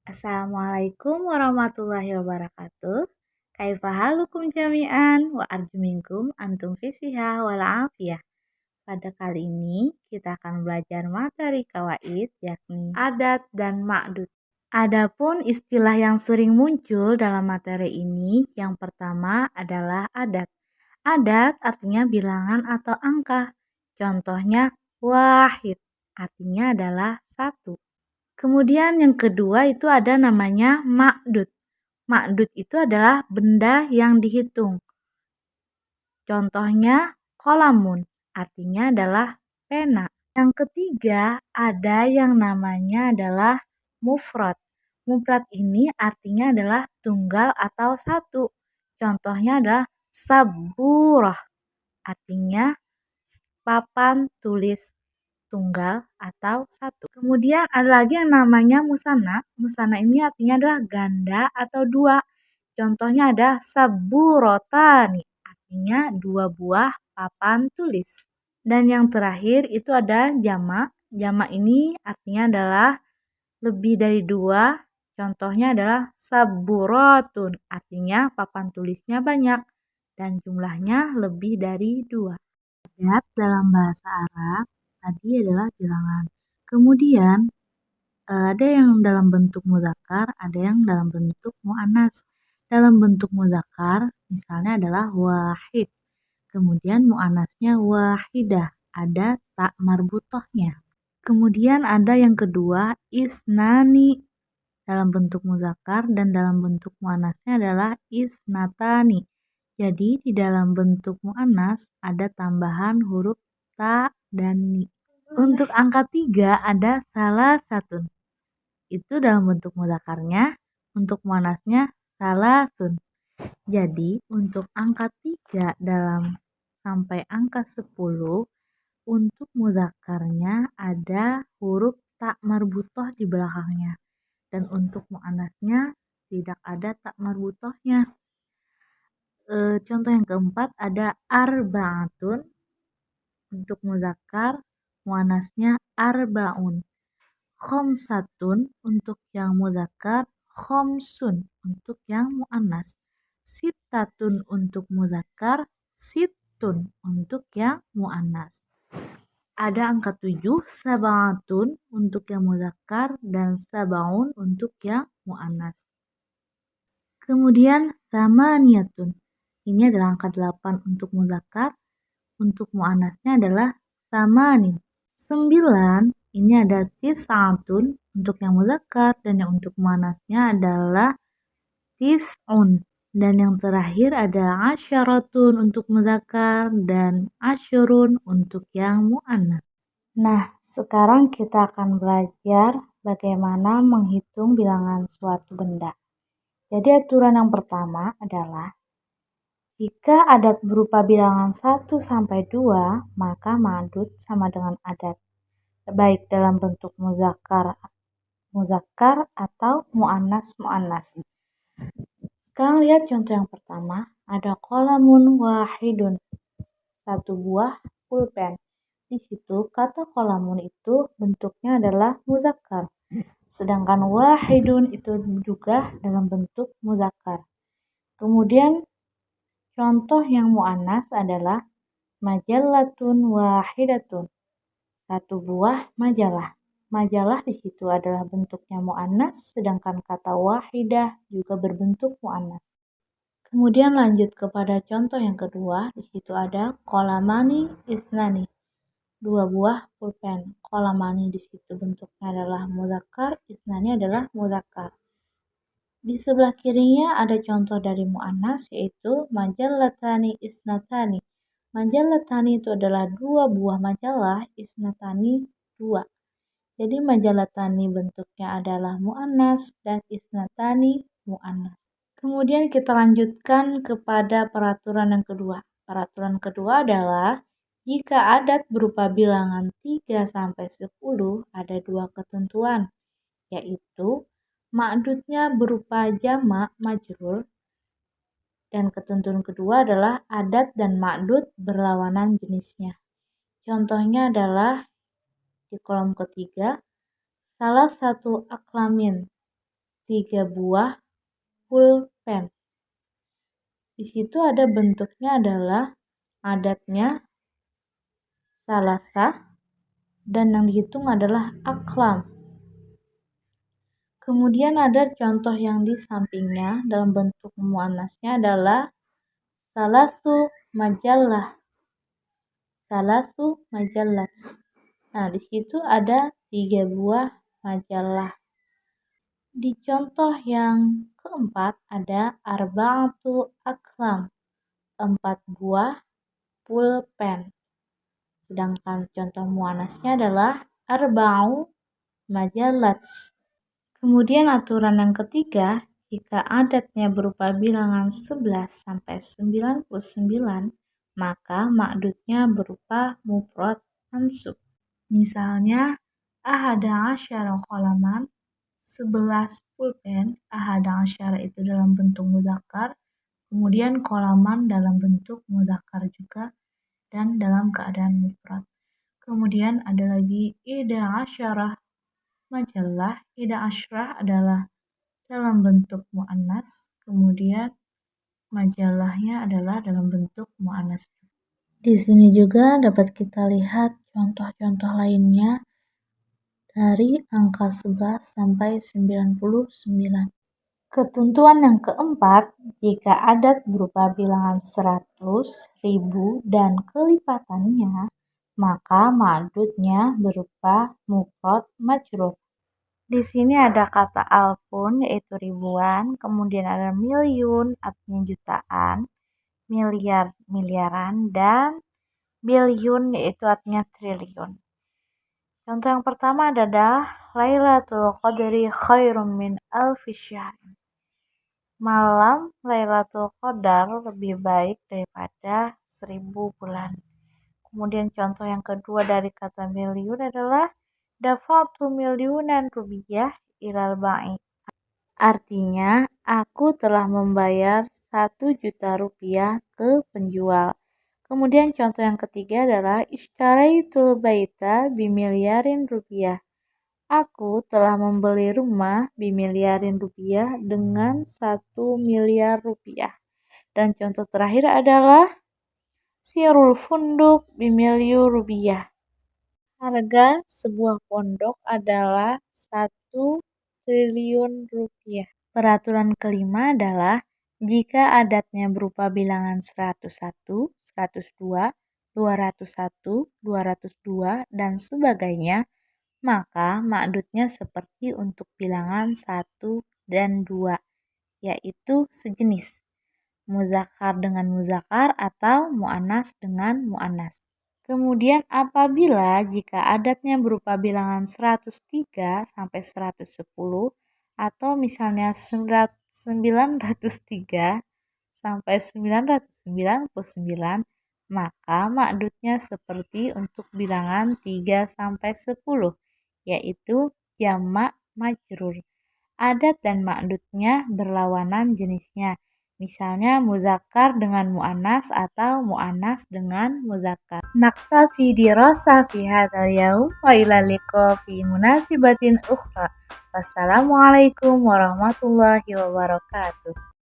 Assalamualaikum warahmatullahi wabarakatuh. Kaifa halukum jami'an wa arju minkum antum fi siha wal afiyah. Pada kali ini kita akan belajar materi kawaid yakni adat dan ma'dud. Adapun istilah yang sering muncul dalam materi ini yang pertama adalah adat. Adat artinya bilangan atau angka. Contohnya wahid artinya adalah satu. Kemudian yang kedua itu ada namanya ma'dud. Ma'dud itu adalah benda yang dihitung. Contohnya kolamun, artinya adalah pena. Yang ketiga ada yang namanya adalah mufrad. Mufrad ini artinya adalah tunggal atau satu. Contohnya adalah saburah, artinya papan tulis tunggal atau satu. Kemudian ada lagi yang namanya musana. Musana ini artinya adalah ganda atau dua. Contohnya ada saburotani, artinya dua buah papan tulis. Dan yang terakhir itu ada jamak. Jamak ini artinya adalah lebih dari dua. Contohnya adalah saburotun, artinya papan tulisnya banyak dan jumlahnya lebih dari dua. Adat dalam bahasa Arab tadi adalah bilangan. Kemudian ada yang dalam bentuk muzakkar, ada yang dalam bentuk muannas. Dalam bentuk muzakkar misalnya adalah wahid. Kemudian muannasnya wahidah, ada tak marbutohnya. Kemudian ada yang kedua isnani dalam bentuk muzakkar dan dalam bentuk muannasnya adalah isnatani. Jadi di dalam bentuk muannas ada tambahan huruf ta dan ni. Untuk angka 3 ada salah satu. Itu dalam bentuk mudzakarnya, untuk muannasnya salasun. Jadi untuk angka 3 dalam sampai angka 10 untuk mudzakarnya ada huruf ta marbutoh di belakangnya. Dan untuk muannasnya tidak ada tak marbutohnya. Contoh yang keempat ada arbaatun. Untuk muzakkar muannasnya arbaun. Khomsatun untuk yang muzakkar, khomsun untuk yang muannas. Sittatun untuk muzakkar, sittun untuk yang muannas. Ada angka 7, sabaatun untuk yang muzakkar dan sabaun untuk yang muannas. Kemudian samaniyatun. Ini adalah angka 8 untuk muzakkar, untuk muannasnya adalah samanin. 9 ini ada tis'atun untuk yang muzakkar dan yang untuk muannasnya adalah tis'un. Dan yang terakhir ada asyaratun untuk muzakkar dan asyurun untuk yang muannas. Nah, sekarang kita akan belajar bagaimana menghitung bilangan suatu benda. Jadi aturan yang pertama adalah jika adat berupa bilangan 1 sampai 2, maka ma'dud sama dengan adat. Baik dalam bentuk muzakkar atau muannas. Sekarang lihat contoh yang pertama, ada qalamun wahidun, satu buah pulpen. Di situ kata qalamun itu bentuknya adalah muzakkar. Sedangkan wahidun itu juga dalam bentuk muzakkar. Kemudian contoh yang muannas adalah majallatun wahidatun. Satu buah majalah. Majalah di situ adalah bentuknya muannas, sedangkan kata wahidah juga berbentuk muannas. Kemudian lanjut kepada contoh yang kedua, di situ ada qalamani isnani. Dua buah pulpen. Qalamani di situ bentuknya adalah muzakkar, isnani adalah muzakkar. Di sebelah kirinya ada contoh dari muannas yaitu majallatani isnatani. Majallatani itu adalah dua buah majalah, isnatani dua. Jadi majallatani bentuknya adalah muannas dan isnatani muannas. Kemudian kita lanjutkan kepada peraturan yang kedua. Peraturan kedua adalah jika adat berupa bilangan 3 sampai 10 ada dua ketentuan, yaitu ma'dudnya berupa jamak majrur dan ketentuan kedua adalah adat dan ma'dud berlawanan jenisnya. Contohnya adalah di kolom ketiga, salah satu aklamin 3 buah pulpen. Di situ ada bentuknya adalah adatnya salasah dan yang dihitung adalah aklam. Kemudian ada contoh yang di sampingnya dalam bentuk muannasnya adalah salasu majallah. Salasu majallas. Nah, di situ ada 3 buah majalah. Di contoh yang keempat ada arba'atu aklam, 4 buah pulpen. Sedangkan contoh muannasnya adalah arba'u majalats. Kemudian aturan yang ketiga, jika adatnya berupa bilangan 11 sampai 99, maka ma'dudnya berupa mufrad mansub. Misalnya, ahada asyara qalaman, 11 pulpen. Ahada asyara itu dalam bentuk mudzakkar, kemudian qalaman dalam bentuk mudzakkar juga dan dalam keadaan mufrad. Kemudian ada lagi ida asyarah majalah. Ida asyarah adalah dalam bentuk muannas, kemudian majalahnya adalah dalam bentuk muannas. Di sini juga dapat kita lihat contoh-contoh lainnya dari angka 11 sampai 99. Ketentuan yang keempat, jika adat berupa bilangan 100, 1000, dan kelipatannya, maka ma'dudnya berupa mufrad majrur. Di sini ada kata alfun yaitu ribuan, kemudian ada milyun artinya jutaan, miliar miliaran, dan bilyun yaitu artinya triliun. Contoh yang pertama adalah Lailatul Qadri khairum min alfi syahrin. Malam Lailatul Qadar lebih baik daripada 1000 bulan. Kemudian contoh yang kedua dari kata milyun adalah dafa'tu milyunan rupiah ilal ba'i. Artinya, aku telah membayar 1 juta rupiah ke penjual. Kemudian contoh yang ketiga adalah ishtaraitul baita bimilyarin rupiah. Aku telah membeli rumah bimilyarin rupiah dengan 1 miliar rupiah. Dan contoh terakhir adalah sirul funduk bimilyu rupiah. Harga sebuah pondok adalah 1 triliun rupiah. Peraturan kelima adalah jika adatnya berupa bilangan 101, 102, 201, 202, dan sebagainya, maka ma'dudnya seperti untuk bilangan 1 dan 2, yaitu sejenis. Muzakkar dengan muzakkar atau mu'annas dengan mu'annas. Kemudian apabila jika adatnya berupa bilangan 103 sampai 110 atau misalnya 903 sampai 999, maka ma'dudnya seperti untuk bilangan 3 sampai 10, yaitu jamak majrur. Adat dan ma'dudnya berlawanan jenisnya. Misalnya muzakkar dengan mu'annas atau mu'annas dengan muzakkar. Naktafi dirasa fi hadzal yaum wa ila liqa fi munasibatin ukhra. Wassalamualaikum warahmatullahi wabarakatuh.